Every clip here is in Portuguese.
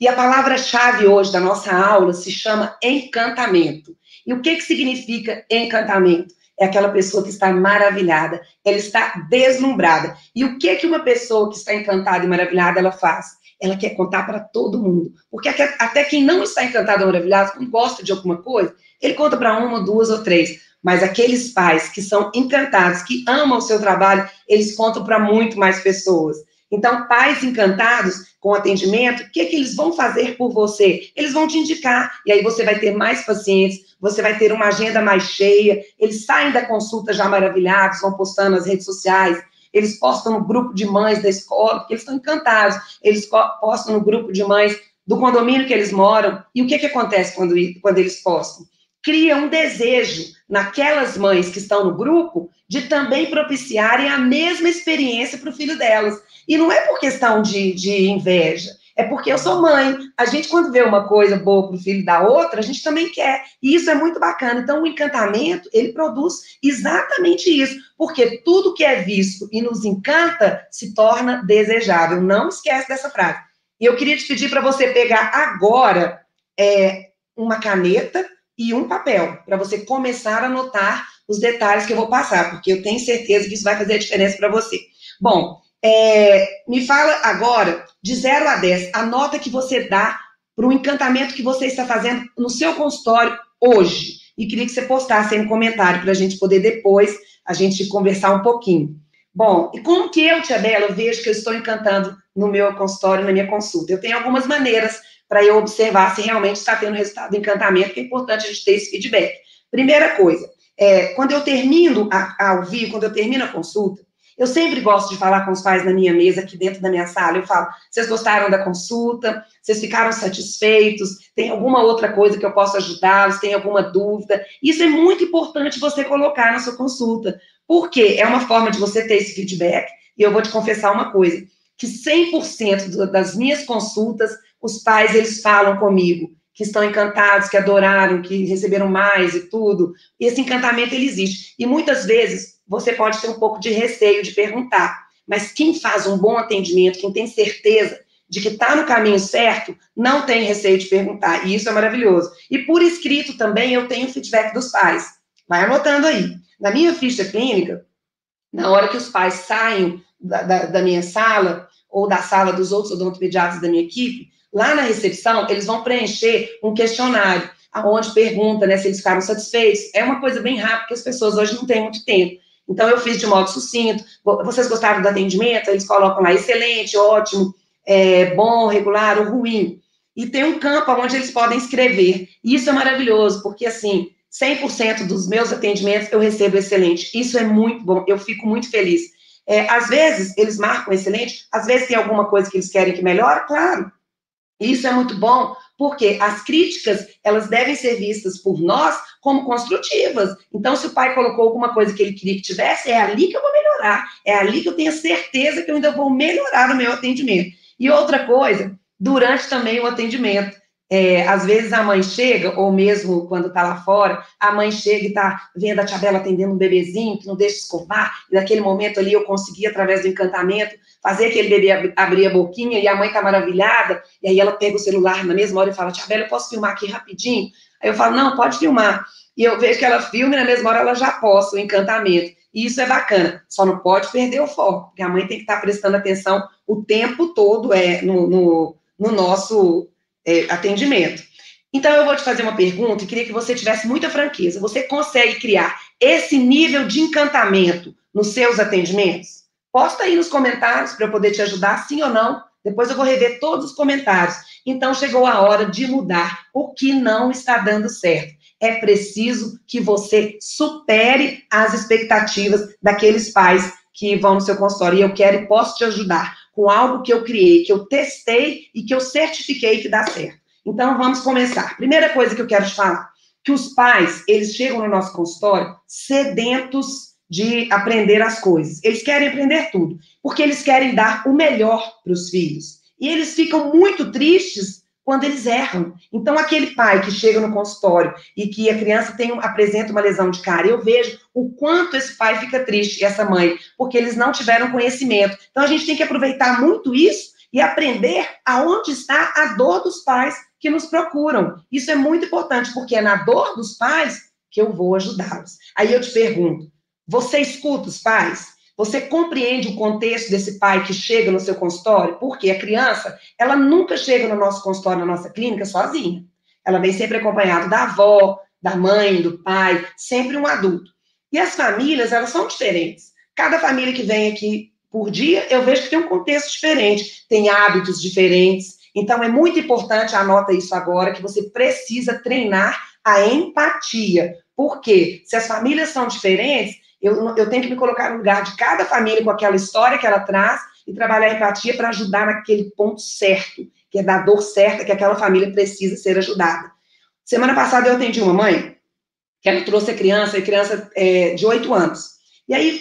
E a palavra-chave hoje da nossa aula se chama encantamento. E o que significa encantamento? É aquela pessoa que está maravilhada, ela está deslumbrada. E o que uma pessoa que está encantada e maravilhada, ela faz? Ela quer contar para todo mundo. Porque até quem não está encantado ou maravilhado, quando gosta de alguma coisa, ele conta para uma, duas ou três. Mas aqueles pais que são encantados, que amam o seu trabalho, eles contam para muito mais pessoas. Então, pais encantados com atendimento, o que eles vão fazer por você? Eles vão te indicar, e aí você vai ter mais pacientes, você vai ter uma agenda mais cheia, eles saem da consulta já maravilhados, vão postando nas redes sociais, eles postam no grupo de mães da escola, porque eles estão encantados, eles postam no grupo de mães do condomínio que eles moram, e o que acontece quando eles postam? Cria um desejo naquelas mães que estão no grupo de também propiciarem a mesma experiência para o filho delas. E não é por questão de inveja, é porque eu sou mãe. A gente, quando vê uma coisa boa para o filho da outra, a gente também quer. E isso é muito bacana. Então, o encantamento, ele produz exatamente isso. Porque tudo que é visto e nos encanta se torna desejável. Não esquece dessa frase. E eu queria te pedir para você pegar agora uma caneta e um papel, para você começar a anotar os detalhes que eu vou passar, porque eu tenho certeza que isso vai fazer a diferença para você. Bom, me fala agora, de 0 a 10, a nota que você dá para o encantamento que você está fazendo no seu consultório hoje. E queria que você postasse aí um comentário para a gente poder depois, a gente conversar um pouquinho. Bom, e como que eu, Tia Bela, vejo que eu estou encantando no meu consultório, na minha consulta? Eu tenho algumas maneiras para eu observar se realmente está tendo resultado do encantamento, que é importante a gente ter esse feedback. Primeira coisa, quando eu termino ao vivo, quando eu termino a consulta, eu sempre gosto de falar com os pais na minha mesa, aqui dentro da minha sala. Eu falo, vocês gostaram da consulta? Vocês ficaram satisfeitos? Tem alguma outra coisa que eu possa ajudá-los? Tem alguma dúvida? Isso é muito importante você colocar na sua consulta, porque é uma forma de você ter esse feedback. E eu vou te confessar uma coisa, que 100% das minhas consultas, os pais, eles falam comigo, que estão encantados, que adoraram, que receberam mais e tudo. E esse encantamento, ele existe. E muitas vezes, você pode ter um pouco de receio de perguntar, mas quem faz um bom atendimento, quem tem certeza de que está no caminho certo, não tem receio de perguntar, e isso é maravilhoso. E por escrito também eu tenho feedback dos pais. Vai anotando aí. Na minha ficha clínica, na hora que os pais saem da minha sala, ou da sala dos outros odontopediatras da minha equipe, lá na recepção, eles vão preencher um questionário, onde pergunta, né, se eles ficaram satisfeitos. É uma coisa bem rápida, porque as pessoas hoje não têm muito tempo. Então, eu fiz de modo sucinto. Vocês gostaram do atendimento? Eles colocam lá, excelente, ótimo, bom, regular ou ruim. E tem um campo onde eles podem escrever. E isso é maravilhoso, porque, assim, 100% dos meus atendimentos eu recebo excelente. Isso é muito bom, eu fico muito feliz. Às vezes, eles marcam excelente, às vezes tem alguma coisa que eles querem que melhore, claro. Isso é muito bom, porque as críticas, elas devem ser vistas por nós como construtivas. Então, se o pai colocou alguma coisa que ele queria que tivesse, é ali que eu vou melhorar. É ali que eu tenho certeza que eu ainda vou melhorar o meu atendimento. E outra coisa, durante também o atendimento. Às vezes a mãe chega, ou mesmo quando está lá fora, a mãe chega e está vendo a tia Bela atendendo um bebezinho que não deixa escovar, e naquele momento ali eu consegui, através do encantamento, fazer aquele bebê abrir a boquinha, e a mãe está maravilhada, e aí ela pega o celular na mesma hora e fala, tia Bela, eu posso filmar aqui rapidinho? Aí eu falo, não, pode filmar. E eu vejo que ela filma e na mesma hora ela já posta o encantamento. E isso é bacana, só não pode perder o foco, porque a mãe tem que estar prestando atenção o tempo todo no nosso atendimento. Então, eu vou te fazer uma pergunta e queria que você tivesse muita franqueza. Você consegue criar esse nível de encantamento nos seus atendimentos? Posta aí nos comentários para eu poder te ajudar, sim ou não. Depois eu vou rever todos os comentários. Então, chegou a hora de mudar o que não está dando certo. É preciso que você supere as expectativas daqueles pais que vão no seu consultório. E eu quero e posso te ajudar com algo que eu criei, que eu testei e que eu certifiquei que dá certo. Então, vamos começar. Primeira coisa que eu quero te falar, que os pais, eles chegam no nosso consultório sedentos de aprender as coisas. Eles querem aprender tudo, porque eles querem dar o melhor para os filhos. E eles ficam muito tristes quando eles erram. Então, aquele pai que chega no consultório e que a criança apresenta uma lesão de cárie, eu vejo o quanto esse pai fica triste, e essa mãe, porque eles não tiveram conhecimento. Então, a gente tem que aproveitar muito isso e aprender aonde está a dor dos pais que nos procuram. Isso é muito importante, porque é na dor dos pais que eu vou ajudá-los. Aí eu te pergunto, você escuta os pais? Você compreende o contexto desse pai que chega no seu consultório? Porque a criança, ela nunca chega no nosso consultório, na nossa clínica, sozinha. Ela vem sempre acompanhada da avó, da mãe, do pai, sempre um adulto. E as famílias, elas são diferentes. Cada família que vem aqui por dia, eu vejo que tem um contexto diferente, tem hábitos diferentes. Então, é muito importante, anota isso agora, que você precisa treinar a empatia. Porque se as famílias são diferentes, eu tenho que me colocar no lugar de cada família com aquela história que ela traz e trabalhar a empatia para ajudar naquele ponto certo, que é da dor certa que aquela família precisa ser ajudada. Semana passada eu atendi uma mãe que ela trouxe a criança de 8 anos. E aí,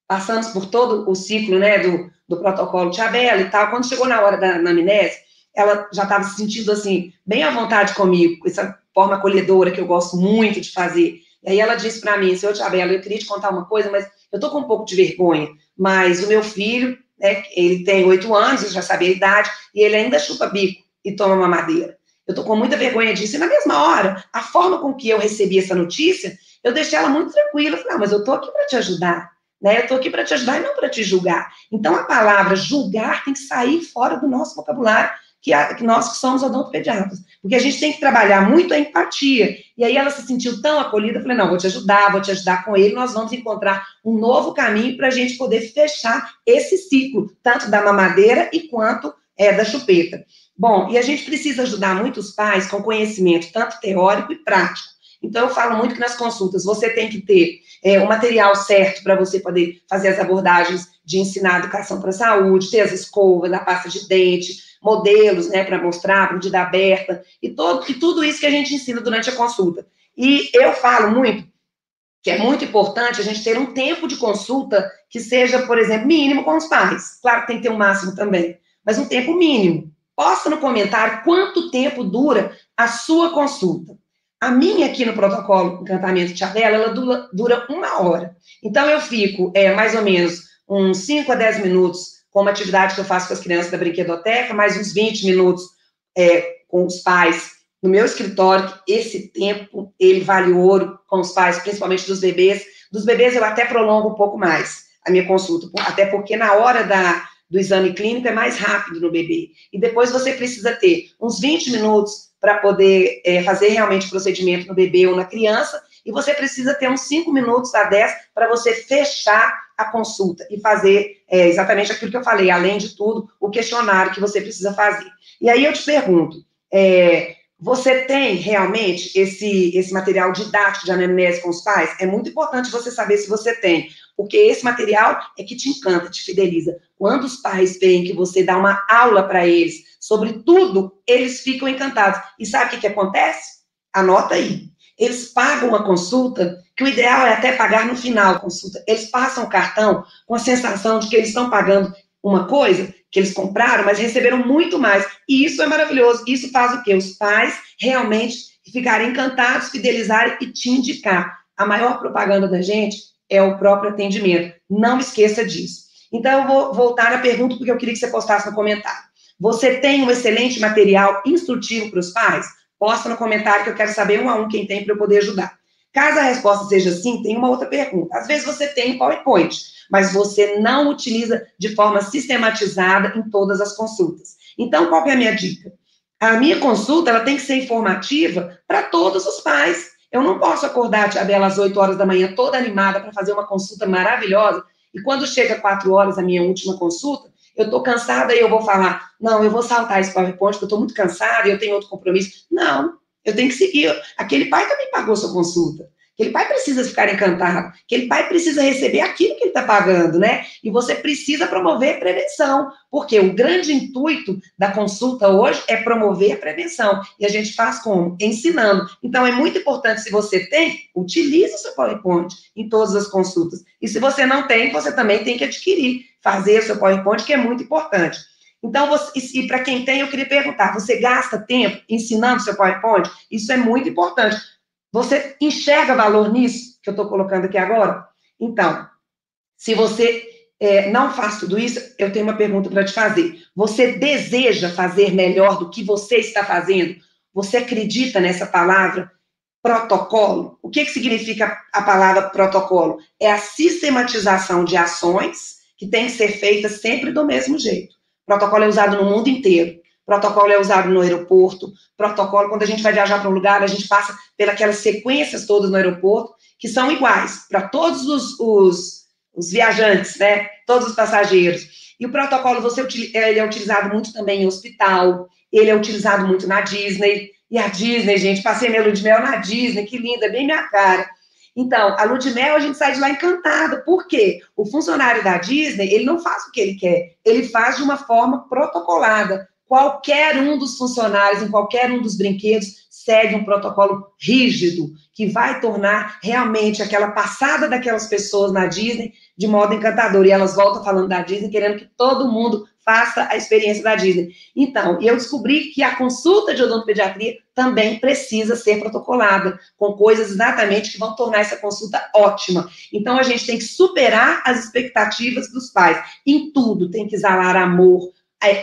passamos por todo o ciclo, né, do protocolo Tchabela e tal, quando chegou na hora da anamnese, ela já estava se sentindo, assim, bem à vontade comigo, com essa forma acolhedora que eu gosto muito de fazer. E aí ela disse para mim, senhor Tchabela, eu queria te contar uma coisa, mas eu tô com um pouco de vergonha, mas o meu filho, né, ele tem 8 anos, eu já sabia a idade, e ele ainda chupa bico e toma mamadeira. Eu tô com muita vergonha disso. E na mesma hora, a forma com que eu recebi essa notícia, eu deixei ela muito tranquila. Eu falei, mas eu tô aqui para te ajudar, né? Eu tô aqui para te ajudar e não para te julgar. Então, a palavra julgar tem que sair fora do nosso vocabulário, que nós que somos odontopediatras. Porque a gente tem que trabalhar muito a empatia. E aí ela se sentiu tão acolhida, eu falei, não, vou te ajudar com ele, nós vamos encontrar um novo caminho para a gente poder fechar esse ciclo, tanto da mamadeira e quanto da chupeta. Bom, e a gente precisa ajudar muitos pais com conhecimento, tanto teórico e prático. Então, eu falo muito que nas consultas você tem que ter o material certo para você poder fazer as abordagens de ensinar a educação para a saúde, ter as escovas, a pasta de dente, modelos, né, para mostrar, medida aberta, e tudo isso que a gente ensina durante a consulta. E eu falo muito que é muito importante a gente ter um tempo de consulta que seja, por exemplo, mínimo com os pais. Claro que tem que ter um máximo também, mas um tempo mínimo. Posta no comentário quanto tempo dura a sua consulta. A minha aqui no protocolo Encantamento Tchabela, ela dura 1 hora. Então, eu fico mais ou menos uns 5 a 10 minutos com uma atividade que eu faço com as crianças da brinquedoteca, mais uns 20 minutos com os pais no meu escritório. Esse tempo, ele vale ouro com os pais, principalmente dos bebês. Dos bebês, eu até prolongo um pouco mais a minha consulta, até porque na hora do exame clínico é mais rápido no bebê. E depois você precisa ter uns 20 minutos para poder fazer realmente o procedimento no bebê ou na criança, e você precisa ter uns 5 minutos a 10 para você fechar a consulta e fazer exatamente aquilo que eu falei, além de tudo, o questionário que você precisa fazer. E aí eu te pergunto, você tem realmente esse material didático de anamnese com os pais? É muito importante você saber se você tem, porque esse material é que te encanta, te fideliza. Quando os pais veem que você dá uma aula para eles sobre tudo, eles ficam encantados. E sabe o que acontece? Anota aí. Eles pagam uma consulta, que o ideal é até pagar no final da consulta. Eles passam o cartão com a sensação de que eles estão pagando uma coisa que eles compraram, mas receberam muito mais. E isso é maravilhoso. Isso faz o quê? Os pais realmente ficarem encantados, fidelizarem e te indicar. A maior propaganda da gente é o próprio atendimento. Não esqueça disso. Então, eu vou voltar à pergunta, porque eu queria que você postasse no comentário. Você tem um excelente material instrutivo para os pais? Posta no comentário que eu quero saber 1 a 1 quem tem para eu poder ajudar. Caso a resposta seja sim, tem uma outra pergunta. Às vezes você tem PowerPoint, mas você não utiliza de forma sistematizada em todas as consultas. Então, qual que é a minha dica? A minha consulta, ela tem que ser informativa para todos os pais. Eu não posso acordar a Tia Bela às 8 horas da manhã, toda animada, para fazer uma consulta maravilhosa, e quando chega 4 horas, a minha última consulta, eu estou cansada e eu vou falar, não, eu vou saltar esse PowerPoint, porque eu estou muito cansada e eu tenho outro compromisso. Não, eu tenho que seguir. Aquele pai também pagou sua consulta. Aquele pai precisa ficar encantado. Aquele pai precisa receber aquilo que ele está pagando, né? E você precisa promover prevenção, porque o grande intuito da consulta hoje é promover a prevenção. E a gente faz como? Ensinando. Então, é muito importante, se você tem, utilize o seu PowerPoint em todas as consultas. E se você não tem, você também tem que adquirir, fazer o seu PowerPoint, que é muito importante. Então, e para quem tem, eu queria perguntar, você gasta tempo ensinando seu PowerPoint? Isso é muito importante. Você enxerga valor nisso que eu estou colocando aqui agora? Então, se você não faz tudo isso, eu tenho uma pergunta para te fazer. Você deseja fazer melhor do que você está fazendo? Você acredita nessa palavra protocolo? O que significa a palavra protocolo? É a sistematização de ações que tem que ser feitas sempre do mesmo jeito. Protocolo é usado no mundo inteiro. Protocolo é usado no aeroporto. Protocolo, quando a gente vai viajar para um lugar, a gente passa pelas sequências todas no aeroporto, que são iguais para todos os viajantes, né? Todos os passageiros. E o protocolo, ele é utilizado muito também em hospital, ele é utilizado muito na Disney. E a Disney, gente, passei minha lua de mel na Disney, que linda, bem minha cara. Então, a lua de mel, a gente sai de lá encantada. Por quê? O funcionário da Disney, ele não faz o que ele quer, ele faz de uma forma protocolada. Qualquer um dos funcionários, em qualquer um dos brinquedos, segue um protocolo rígido, que vai tornar realmente aquela passada daquelas pessoas na Disney de modo encantador. E elas voltam falando da Disney, querendo que todo mundo faça a experiência da Disney. Então, eu descobri que a consulta de odontopediatria também precisa ser protocolada, com coisas exatamente que vão tornar essa consulta ótima. Então, a gente tem que superar as expectativas dos pais. Em tudo, tem que exalar amor,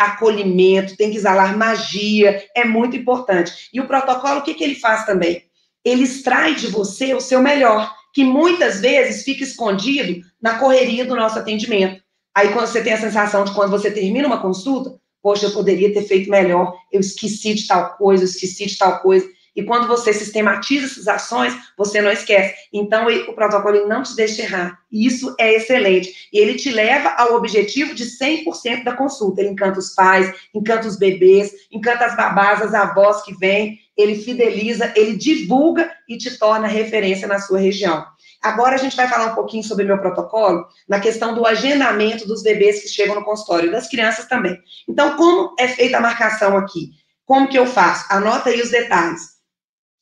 acolhimento, tem que exalar magia, é muito importante. E o protocolo, o que ele faz também? Ele extrai de você o seu melhor, que muitas vezes fica escondido na correria do nosso atendimento. Aí, quando você tem a sensação de quando você termina uma consulta, poxa, eu poderia ter feito melhor, eu esqueci de tal coisa, eu esqueci de tal coisa. E quando você sistematiza essas ações, você não esquece. Então, o protocolo ele não te deixa errar. E isso é excelente. E ele te leva ao objetivo de 100% da consulta. Ele encanta os pais, encanta os bebês, encanta as babás, as avós que vêm. Ele fideliza, ele divulga e te torna referência na sua região. Agora a gente vai falar um pouquinho sobre o meu protocolo, na questão do agendamento dos bebês que chegam no consultório, das crianças também. Então, como é feita a marcação aqui? Como que eu faço? Anota aí os detalhes.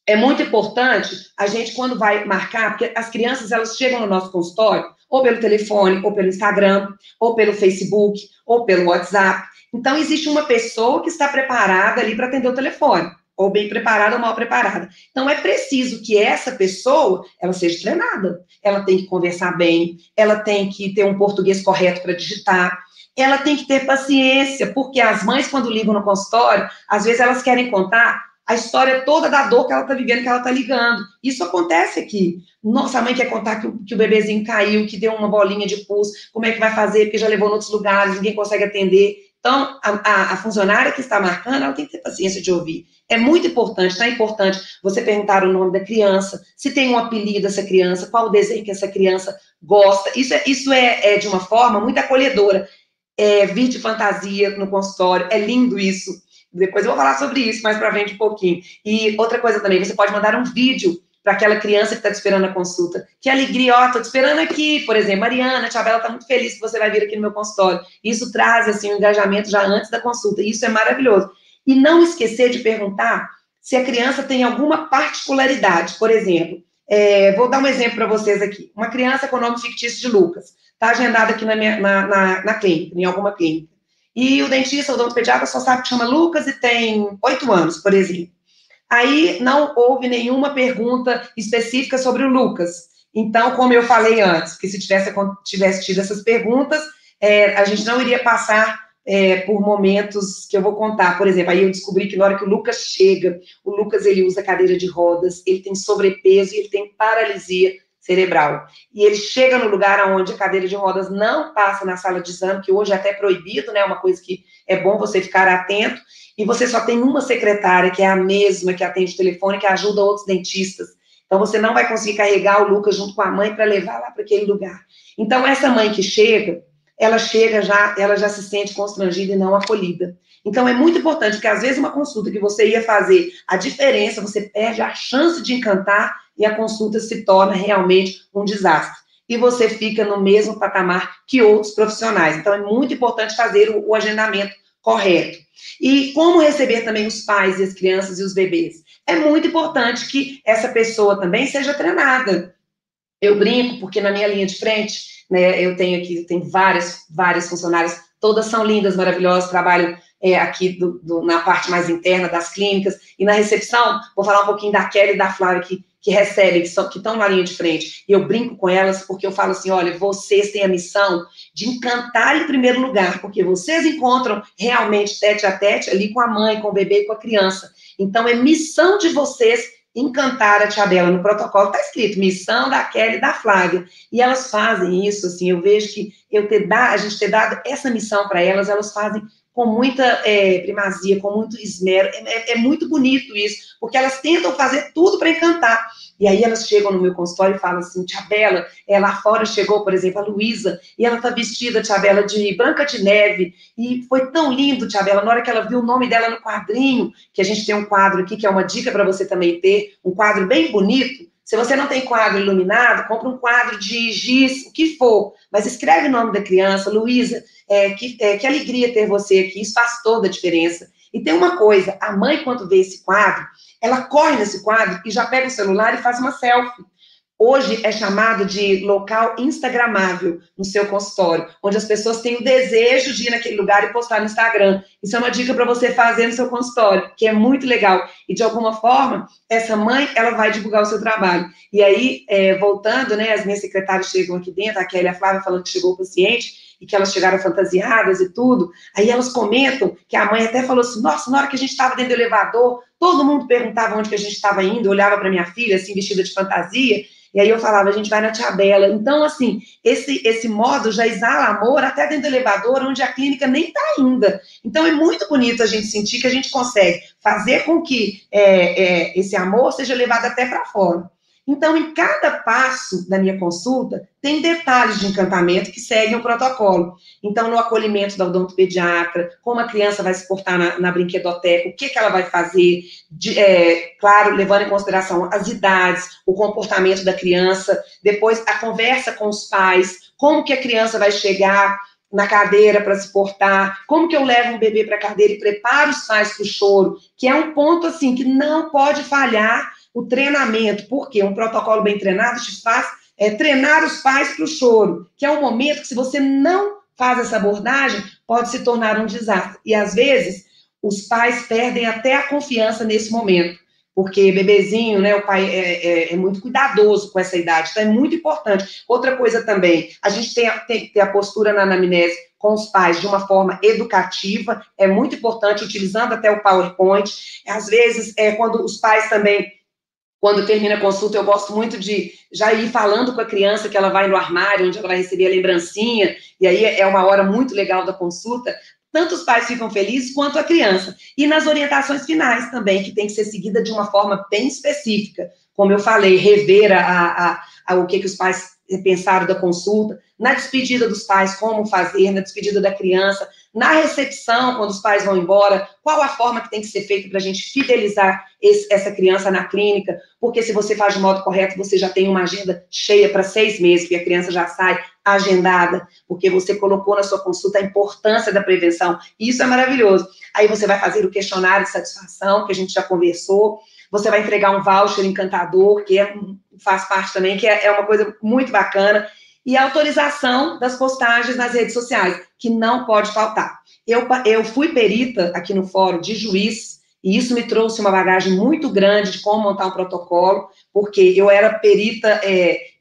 É muito importante a gente, quando vai marcar, porque as crianças, elas chegam no nosso consultório, ou pelo telefone, ou pelo Instagram, ou pelo Facebook, ou pelo WhatsApp. Então, existe uma pessoa que está preparada ali para atender o telefone, ou bem preparada ou mal preparada. Então, é preciso que essa pessoa, ela seja treinada. Ela tem que conversar bem, ela tem que ter um português correto para digitar, ela tem que ter paciência, porque as mães, quando ligam no consultório, às vezes elas querem contar a história toda da dor que ela está vivendo, que ela está ligando. Isso acontece aqui. Nossa, a mãe quer contar que o bebezinho caiu, que deu uma bolinha de pus, como é que vai fazer, porque já levou em outros lugares, ninguém consegue atender. Então, a funcionária que está marcando, ela tem que ter paciência de ouvir. É muito importante, tá importante você perguntar o nome da criança, se tem um apelido essa criança, qual o desenho que essa criança gosta. Isso é de uma forma muito acolhedora. Vir de fantasia no consultório, é lindo isso. Depois eu vou falar sobre isso mais para frente um pouquinho. E outra coisa também, você pode mandar um vídeo para aquela criança que está te esperando na consulta. Que alegria, ó, estou te esperando aqui, por exemplo, Mariana, a tia Bela está muito feliz que você vai vir aqui no meu consultório. Isso traz, assim, um engajamento já antes da consulta, e isso é maravilhoso. E não esquecer de perguntar se a criança tem alguma particularidade. Por exemplo, vou dar um exemplo para vocês aqui. Uma criança com o nome fictício de Lucas, está agendada aqui na clínica, em alguma clínica. E o dentista, o odontopediatra, só sabe que chama Lucas e tem 8 anos, por exemplo. Aí não houve nenhuma pergunta específica sobre o Lucas. Então, como eu falei antes, que se tivesse tido essas perguntas, a gente não iria passar por momentos que eu vou contar. Por exemplo, aí eu descobri que na hora que o Lucas chega, o Lucas ele usa cadeira de rodas, ele tem sobrepeso e ele tem paralisia cerebral. E ele chega no lugar onde a cadeira de rodas não passa na sala de exame, que hoje é até proibido, né? Uma coisa que é bom você ficar atento. E você só tem uma secretária, que é a mesma que atende o telefone, que ajuda outros dentistas. Então, você não vai conseguir carregar o Lucas junto com a mãe para levar lá para aquele lugar. Então, essa mãe que chega, ela já se sente constrangida e não acolhida. Então, é muito importante, porque às vezes uma consulta que você ia fazer a diferença, você perde a chance de encantar e a consulta se torna realmente um desastre. E você fica no mesmo patamar que outros profissionais. Então, é muito importante fazer o agendamento correto. E como receber também os pais e as crianças e os bebês? É muito importante que essa pessoa também seja treinada. Eu brinco, porque na minha linha de frente, né, eu tenho várias funcionárias, todas são lindas, maravilhosas, trabalham aqui na parte mais interna das clínicas, e na recepção, vou falar um pouquinho da Kelly e da Flávia, que que recebem, que estão na linha de frente, e eu brinco com elas porque eu falo assim, olha, vocês têm a missão de encantar em primeiro lugar, porque vocês encontram realmente tete a tete ali com a mãe, com o bebê, com a criança. Então, é missão de vocês encantar a Tia Bela. No protocolo está escrito, missão da Kelly e da Flávia. E elas fazem isso, assim, eu vejo que a gente ter dado essa missão para elas, elas fazem com muita primazia, com muito esmero. É muito bonito isso, porque elas tentam fazer tudo para encantar. E aí elas chegam no meu consultório e falam assim, Tia Bela, lá fora chegou, por exemplo, a Luísa, e ela tá vestida, Tia Bela, de Branca de Neve, e foi tão lindo, Tia Bela, na hora que ela viu o nome dela no quadrinho, que a gente tem um quadro aqui, que é uma dica para você também ter, um quadro bem bonito. Se você não tem quadro iluminado, compra um quadro de giz, o que for, mas escreve o nome da criança, Luísa, que alegria ter você aqui, isso faz toda a diferença. E tem uma coisa, a mãe, quando vê esse quadro, ela corre nesse quadro e já pega o celular e faz uma selfie. Hoje é chamado de local instagramável no seu consultório, onde as pessoas têm o desejo de ir naquele lugar e postar no Instagram. Isso é uma dica para você fazer no seu consultório, que é muito legal. E, de alguma forma, essa mãe, ela vai divulgar o seu trabalho. E aí, voltando, né, as minhas secretárias chegam aqui dentro, a Kelly e a Flávia falando que chegou o paciente, e que elas chegaram fantasiadas e tudo, aí elas comentam que a mãe até falou assim, nossa, na hora que a gente estava dentro do elevador, todo mundo perguntava onde que a gente estava indo, olhava para minha filha, assim, vestida de fantasia, e aí eu falava, a gente vai na Tia Bela. Então, assim, esse modo já exala amor até dentro do elevador, onde a clínica nem está ainda. Então, é muito bonito a gente sentir que a gente consegue fazer com que esse amor seja levado até para fora. Então, em cada passo da minha consulta, tem detalhes de encantamento que seguem o protocolo. Então, no acolhimento da odontopediatra, como a criança vai se portar na brinquedoteca, o que ela vai fazer, claro, levando em consideração as idades, o comportamento da criança, depois a conversa com os pais, como que a criança vai chegar na cadeira para se portar, como que eu levo um bebê para a cadeira e preparo os pais para o choro, que é um ponto, assim, que não pode falhar o treinamento, porque um protocolo bem treinado te faz treinar os pais para o choro, que é um momento que, se você não faz essa abordagem, pode se tornar um desastre. E, às vezes, os pais perdem até a confiança nesse momento, porque bebezinho, né, o pai é muito cuidadoso com essa idade, então é muito importante. Outra coisa também, a gente tem que ter a postura na anamnese com os pais de uma forma educativa, é muito importante, utilizando até o PowerPoint. Às vezes, quando os pais também, quando termina a consulta, eu gosto muito de já ir falando com a criança que ela vai no armário, onde ela vai receber a lembrancinha, e aí é uma hora muito legal da consulta. Tanto os pais ficam felizes, quanto a criança. E nas orientações finais também, que tem que ser seguida de uma forma bem específica. Como eu falei, rever o que os pais pensaram da consulta, na despedida dos pais, como fazer, na despedida da criança, na recepção, quando os pais vão embora, qual a forma que tem que ser feita para a gente fidelizar essa criança na clínica, porque se você faz de modo correto, você já tem uma agenda cheia para 6 meses, porque a criança já sai agendada, porque você colocou na sua consulta a importância da prevenção, e isso é maravilhoso. Aí você vai fazer o questionário de satisfação, que a gente já conversou, você vai entregar um voucher encantador, que faz parte também, que é uma coisa muito bacana, e a autorização das postagens nas redes sociais, que não pode faltar. Eu fui perita aqui no fórum de juiz, e isso me trouxe uma bagagem muito grande de como montar um protocolo, porque eu era perita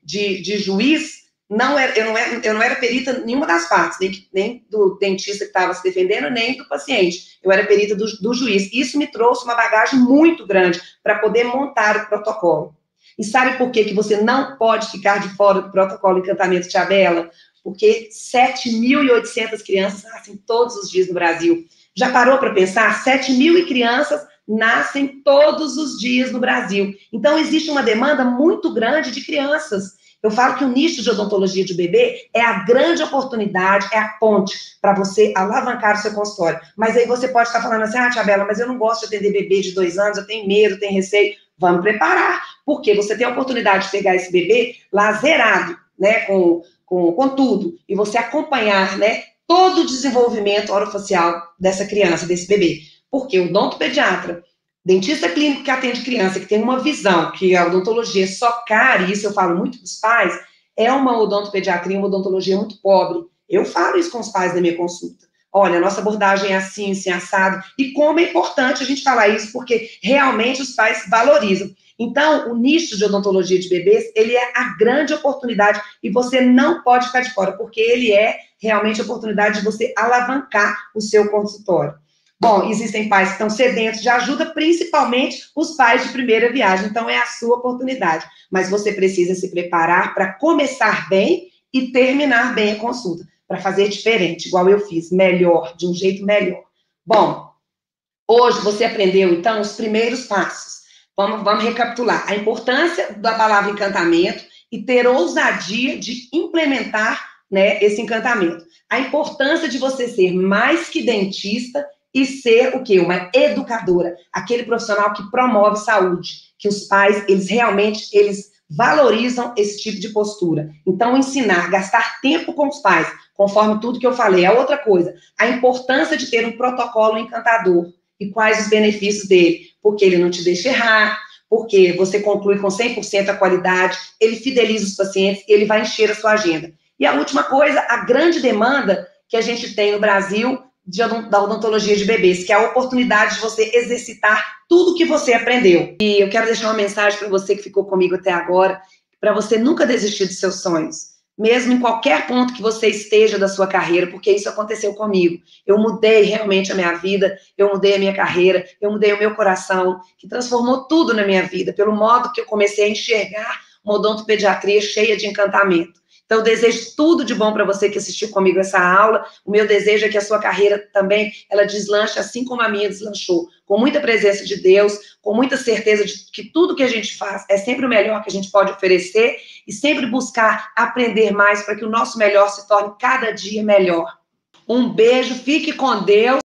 de juiz, eu não era perita em nenhuma das partes, nem do dentista que estava se defendendo, nem do paciente. Eu era perita do juiz. Isso me trouxe uma bagagem muito grande para poder montar o protocolo. E sabe por que você não pode ficar de fora do protocolo Encantamento Tia Bela? Porque 7.800 crianças nascem todos os dias no Brasil. Já parou para pensar? 7.000 crianças nascem todos os dias no Brasil. Então, existe uma demanda muito grande de crianças. Eu falo que o nicho de odontologia de bebê é a grande oportunidade, é a ponte para você alavancar o seu consultório. Mas aí você pode estar falando assim, Tia Bela, mas eu não gosto de atender bebê de 2 anos, eu tenho medo, tenho receio. Vamos preparar, porque você tem a oportunidade de pegar esse bebê lá zerado, né, com tudo, e você acompanhar, né, todo o desenvolvimento orofacial dessa criança, desse bebê. Porque o odontopediatra, dentista clínico que atende criança, que tem uma visão que a odontologia é só cara, e isso eu falo muito para os pais, é uma odontopediatria, uma odontologia muito pobre. Eu falo isso com os pais da minha consulta. Olha, a nossa abordagem é assim, assim, assado. E como é importante a gente falar isso, porque realmente os pais valorizam. Então, o nicho de odontologia de bebês, ele é a grande oportunidade e você não pode ficar de fora, porque ele é realmente a oportunidade de você alavancar o seu consultório. Bom, existem pais que estão sedentos de ajuda, principalmente os pais de primeira viagem, então é a sua oportunidade. Mas você precisa se preparar para começar bem e terminar bem a consulta, para fazer diferente, igual eu fiz, melhor, de um jeito melhor. Bom, hoje você aprendeu, então, os primeiros passos. Vamos recapitular. A importância da palavra encantamento e ter ousadia de implementar, né, esse encantamento. A importância de você ser mais que dentista e ser o quê? Uma educadora. Aquele profissional que promove saúde. Que os pais, eles realmente, eles valorizam esse tipo de postura. Então, ensinar, gastar tempo com os pais, conforme tudo que eu falei. É outra coisa. A importância de ter um protocolo encantador. E quais os benefícios dele? Porque ele não te deixa errar, porque você conclui com 100% a qualidade, ele fideliza os pacientes, ele vai encher a sua agenda. E a última coisa, a grande demanda que a gente tem no Brasil da odontologia de bebês, que é a oportunidade de você exercitar tudo que você aprendeu. E eu quero deixar uma mensagem para você que ficou comigo até agora, para você nunca desistir dos seus sonhos. Mesmo em qualquer ponto que você esteja da sua carreira, porque isso aconteceu comigo. Eu mudei realmente a minha vida, eu mudei a minha carreira, eu mudei o meu coração, que transformou tudo na minha vida, pelo modo que eu comecei a enxergar uma odontopediatria cheia de encantamento. Então, eu desejo tudo de bom para você que assistiu comigo essa aula. O meu desejo é que a sua carreira também, ela deslanche assim como a minha deslanchou. Com muita presença de Deus, com muita certeza de que tudo que a gente faz é sempre o melhor que a gente pode oferecer e sempre buscar aprender mais para que o nosso melhor se torne cada dia melhor. Um beijo, fique com Deus.